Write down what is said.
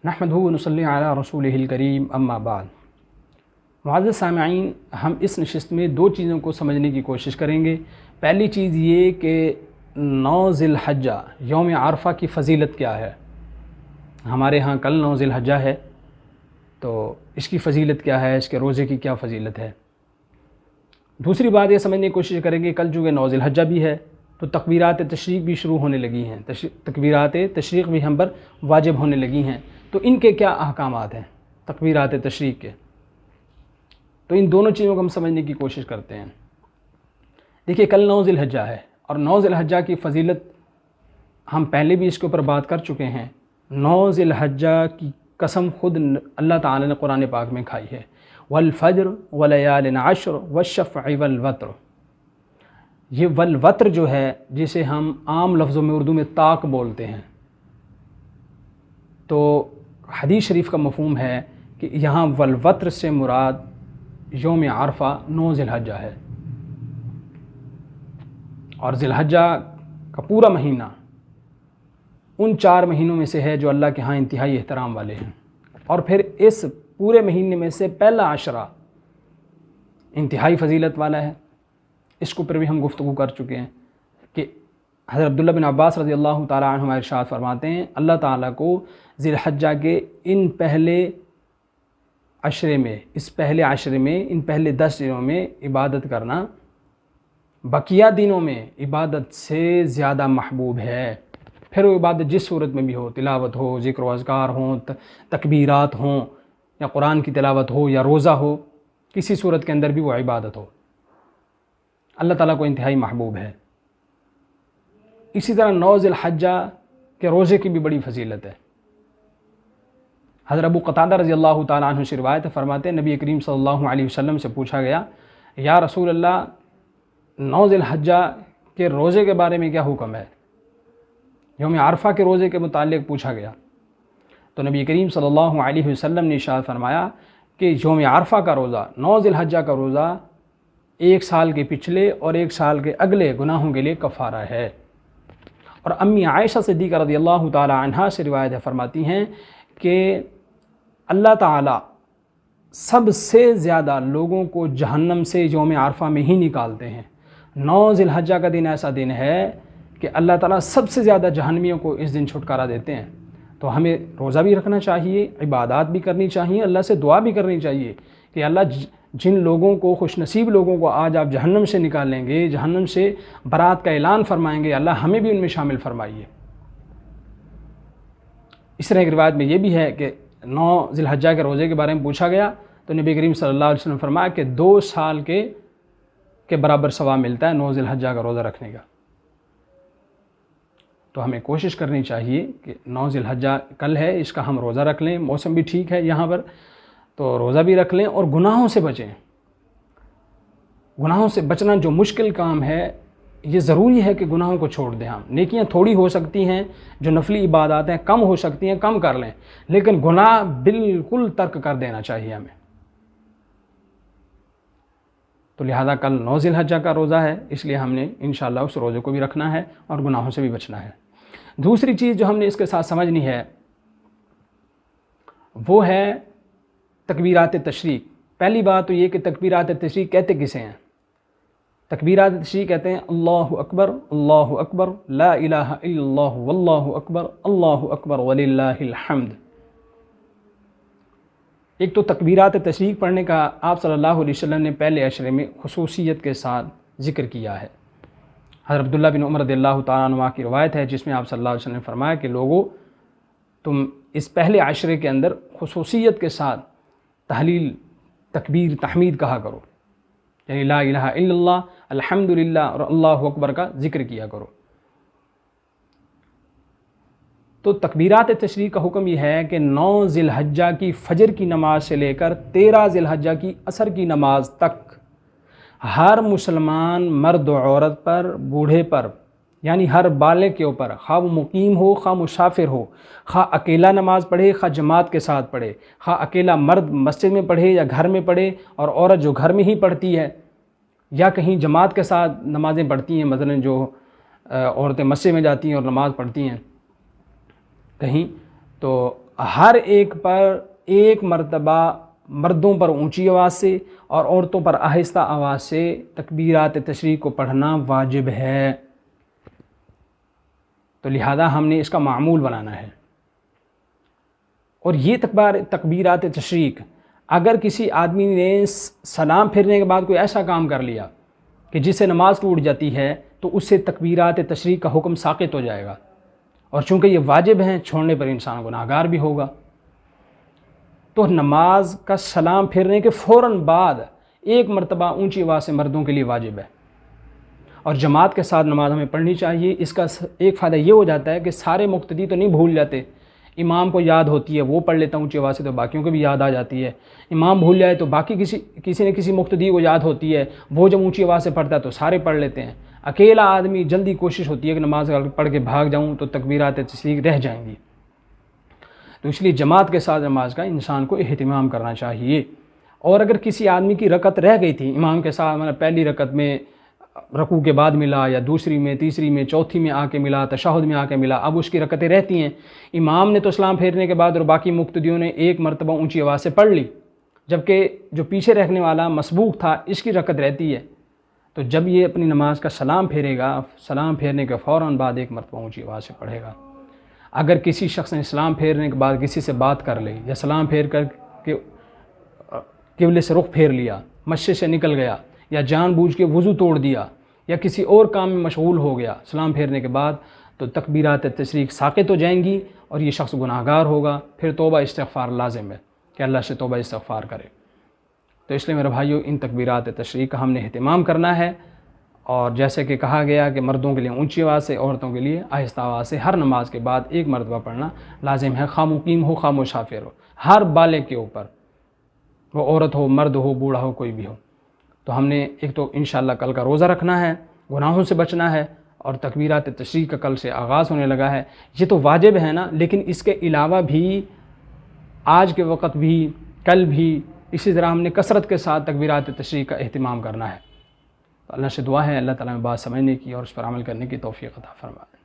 नहमदुहु व नुसल्ली अला रसूलिहिल करीम अम्मा बाद। मुअज़्ज़ज़ सामिईन, हम इस नशिस्त में दो चीज़ों को समझने की कोशिश करेंगे। पहली चीज़ ये कि 9 ज़िलहज्जा यौम आरफ़ा की फ़जीलत क्या है। हमारे यहाँ कल 9 ज़िलहज्जा है, तो इसकी फ़जीलत क्या है, इसके रोज़े की क्या फ़जीलत है। दूसरी बात ये समझने की कोशिश करेंगे, कल चूँकि 9 ज़िलहज्जा भी है तो तकबीरात तशरीक़ भी शुरू होने लगी हैं, तकबीरात तशरीक़ भी हम पर वाजिब होने लगी हैं। तो इनके क्या अहकामात हैं तकबीरात तशरीक़ के, तो इन दोनों चीज़ों को हम समझने की कोशिश करते हैं। देखिए, कल 9 ज़िलहज्जा है और 9 ज़िलहज्जा की फ़जीलत हम पहले भी इसके ऊपर बात कर चुके हैं। 9 ज़िलहज्जा की कसम खुद अल्लाह ताला ने कुरान पाक में खाई है, वल फ़ज्र व लयालिन अश्र वश्शफ़अ वल वत्र। ये वल वत्र जो है, जिसे हम आम लफ्ज़ों में उर्दू में ताक बोलते हैं, तो हदीस शरीफ का मफ़हूम है कि यहाँ वल वत्र से मुराद यौम आरफ़ा 9 ज़िलहज्जा है। और ज़िलहज्जा का पूरा महीना उन 4 महीनों में से है जो अल्लाह के यहाँ इंतहाई एहतराम वाले हैं। और फिर इस पूरे महीने में से पहला आशरा इंतहाई फ़जीलत वाला है। इसके ऊपर भी हम गुफ्तगू कर चुके हैं कि हज़रत अब्दुल्लाह बिन अब्बास रज़ी अल्लाह ताला अन्हुमा इरशाद फरमाते हैं, अल्लाह ताला को ज़िलहज्जा के इन पहले अशरे में, इस पहले अशरे में, इन पहले 10 दिनों में इबादत करना बकिया दिनों में इबादत से ज़्यादा महबूब है। फिर वो इबादत जिस सूरत में भी हो, तिलावत हो, ज़िक्र व अज़कार हों, तकबीरात हों, या कुरान की तिलावत हो, या रोज़ा हो, किसी सूरत के अंदर भी वो इबादत हो, अल्लाह ताला को इंतहाई महबूब है। इसी तरह 9 ज़िलहज्जा के रोज़े की भी बड़ी फजीलत है। हज़रत अबू क़तादा रज़ी अल्लाह ताला अन्हु से रिवायत फरमाते हैं, नबी करीम सल्लल्लाहु अलैहि वसल्लम से पूछा गया, या रसूल अल्लाह, 9 ज़िलहज्जा के रोज़े के बारे में क्या हुक्म है। यौम आरफ़ा के रोज़े के मुतालिक पूछा गया तो नबी करीम सल्लल्लाहु अलैहि वसल्लम ने इरशाद फरमाया कि यौम आरफ़ा का रोज़ा, 9 ज़िलहज्जा का रोज़ा 1 साल के पिछले और 1 साल के अगले गुनाहों के लिए कफ़ारा है। और अम्मी आयशा सिद्दीक़ा रज़ियल्लाहु ताला अन्हा से रिवायत है, फरमाती हैं कि अल्लाह ताला सबसे ज़्यादा लोगों को जहन्नम से यौम आरफ़ा में ही निकालते हैं। 9 ज़िलहज्जा का दिन ऐसा दिन है कि अल्लाह ताला सबसे ज़्यादा जहन्नमियों को इस दिन छुटकारा देते हैं। तो हमें रोज़ा भी रखना चाहिए, इबादत भी करनी चाहिए, अल्लाह से दुआ भी करनी चाहिए कि अल्लाह जिन लोगों को, खुशनसीब लोगों को आज आप जहन्नम से निकालेंगे, जहन्नम से बरात का ऐलान फरमाएंगे, अल्लाह हमें भी उनमें शामिल फरमाइए। इस तरह की रिवायत में ये भी है कि 9 ज़िलहज्जा के रोज़े के बारे में पूछा गया तो नबी करीम सल्लल्लाहु अलैहि वसल्लम फरमाया कि 2 साल के बराबर सवाब मिलता है 9 ज़िलहज्जा का रोज़ा रखने का। तो हमें कोशिश करनी चाहिए कि 9 ज़िलहज्जा कल है, इसका हम रोज़ा रख लें। मौसम भी ठीक है यहाँ पर, तो रोज़ा भी रख लें और गुनाहों से बचें। गुनाहों से बचना जो मुश्किल काम है, ये ज़रूरी है कि गुनाहों को छोड़ दें। हम नेकियां थोड़ी हो सकती हैं, जो नफली इबादत हैं कम हो सकती हैं, कम कर लें, लेकिन गुनाह बिल्कुल तर्क कर देना चाहिए हमें। तो लिहाजा कल 9 ज़िलहज्जा का रोज़ा है, इसलिए हमने इंशाअल्लाह उस रोज़े को भी रखना है और गुनाहों से भी बचना है। दूसरी चीज़ जो हमने इसके साथ समझनी है वो है तकबीरात तशरीक़। पहली बात तो ये कि तकबीरात तशरीक़ कहते किसे हैं। तकबीरात तशरीक़ कहते हैं अल्लाहु अकबर, ला इलाहा इल्लल्लाह वल्लाहु अकबर वलिल्लाहिल हम्द। एक तो तकबीरात तशरीक़ पढ़ने का आप सल्लल्लाहु अलैहि वसल्लम ने पहले अशरे में खुसूसियत के साथ ज़िक्र किया है। हज़रत अब्दुल्लाह बिन उमर रज़ियल्लाहु ताला अन्हुमा की रवायत है, जिसमें आप सल्लल्लाहु अलैहि वसल्लम ने फरमाया कि लोगों, तुम इस पहले आशरे के अंदर खुसूसियत के साथ तहलील, तकबीर, तहमीद कहा करो, यानी ला इलाहा इल्लल्लाह, अल्हम्दुलिल्लाह और अल्लाहु अकबर का ज़िक्र किया करो। तो तकबीरात तशरीक़ का हुक्म यह है कि 9 ज़िलहज्जा की फ़जर की नमाज से लेकर 13 ज़िलहज्जा की असर की नमाज तक हर मुसलमान मर्द और औरत पर, बूढ़े पर, यानी हर बालिग के ऊपर, खा वो मुकीम हो, खा मुसाफिर हो, खा अकेला नमाज पढ़े, खा जमात के साथ पढ़े, खा अकेला मर्द मस्जिद में पढ़े या घर में पढ़े, और औरत जो घर में ही पढ़ती है या कहीं जमात के साथ नमाज़ें पढ़ती हैं, मसलन जो औरतें मस्जिद में जाती हैं और नमाज़ पढ़ती हैं कहीं, तो हर एक पर एक मर्तबा मर्दों पर ऊंची आवाज़ से और औरतों पर आहिस्ता आवाज़ से तकबीरात तशरीक को पढ़ना वाजिब है। तो लिहाजा हमने इसका मामूल बनाना है। और ये तकबीरात तशरीक अगर किसी आदमी ने सलाम फेरने के बाद कोई ऐसा काम कर लिया कि जिससे नमाज टूट जाती है, तो उससे तकबीरात तशरीक का हुक्म साक़ित हो जाएगा। और चूँकि ये वाजिब हैं, छोड़ने पर इंसान गुनाहगार भी होगा। तो नमाज का सलाम फेरने के फ़ौरन बाद एक मरतबा ऊंची आवाज़ से मर्दों के लिए वाजिब है। और जमात के साथ नमाज हमें पढ़नी चाहिए। इसका एक फ़ायदा ये हो जाता है कि सारे मुक्तदी तो नहीं भूल जाते। इमाम को याद होती है, वो पढ़ लेता ऊंची आवाज़ से, तो बाकियों को भी याद आ जाती है। इमाम भूल जाए तो बाकी किसी न किसी मुक्तदी को याद होती है, वो जब ऊंची आवाज़ से पढ़ता है तो सारे पढ़ लेते हैं। अकेला आदमी जल्दी कोशिश होती है कि नमाज पढ़ के भाग जाऊँ, तो तकबीरात तशरीक रह जाएंगी। तो इसलिए जमात के साथ नमाज का इंसान को एहतिमाम करना चाहिए। और अगर किसी आदमी की रकत रह गई थी इमाम के साथ, मतलब पहली रकत में रकू के बाद मिला, या दूसरी में, तीसरी में, चौथी में आके मिला, तशहुद में आके मिला, अब उसकी रकतें रहती हैं। इमाम ने तो सलाम फेरने के बाद और बाकी मुक्तदियों ने एक मरतबा ऊंची आवाज़ से पढ़ ली, जबकि जो पीछे रहने वाला मसबूक था इसकी रकत रहती है। तो जब ये अपनी नमाज का सलाम फेरेगा, सलाम फेरने के फ़ौरन बाद एक मरतबा ऊंची आवाज़ से पढ़ेगा। अगर किसी शख्स ने सलाम फेरने के बाद किसी से बात कर ली, या सलाम फेर कर के क़िबले से रुख फेर लिया, मस्जिद से निकल गया, या जानबूझ के वज़ू तोड़ दिया, या किसी और काम में मशगूल हो गया सलाम फेरने के बाद, तो तकबीरात तशरीक साक़ित हो जाएंगी और ये शख्स गुनाहगार होगा। फिर तौबा इस्तिग़फ़ार लाज़िम है कि अल्लाह से तौबा इस्तिग़फ़ार करे। तो इसलिए मेरे भाइयों, इन तकबीरात तशरीक का हमने एहतिमाम करना है। और जैसे कि कहा गया कि मर्दों के लिए ऊंची आवाज़ से, औरतों के लिए आहिस्ता आवाज़ से हर नमाज के बाद एक मरतबा पढ़ना लाजिम है। खा मुकीम हो, खा मुसाफिर हो, हर बालिग के ऊपर, वो औरत हो, मर्द हो, बूढ़ा हो, कोई भी हो। तो हमने एक तो इंशाअल्लाह कल का रोज़ा रखना है, गुनाहों से बचना है, और तकबीरात तशरीक का कल से आगाज़ होने लगा है। ये तो वाजिब है ना, लेकिन इसके अलावा भी आज के वक्त भी, कल भी इसी तरह हमने कसरत के साथ तकबीरात तशरीक का एहतिमाम करना है। तो अल्लाह से दुआ है अल्लाह ताला में बात समझने की और उस पर अमल करने की तौफ़ीक़ अता फ़रमाए।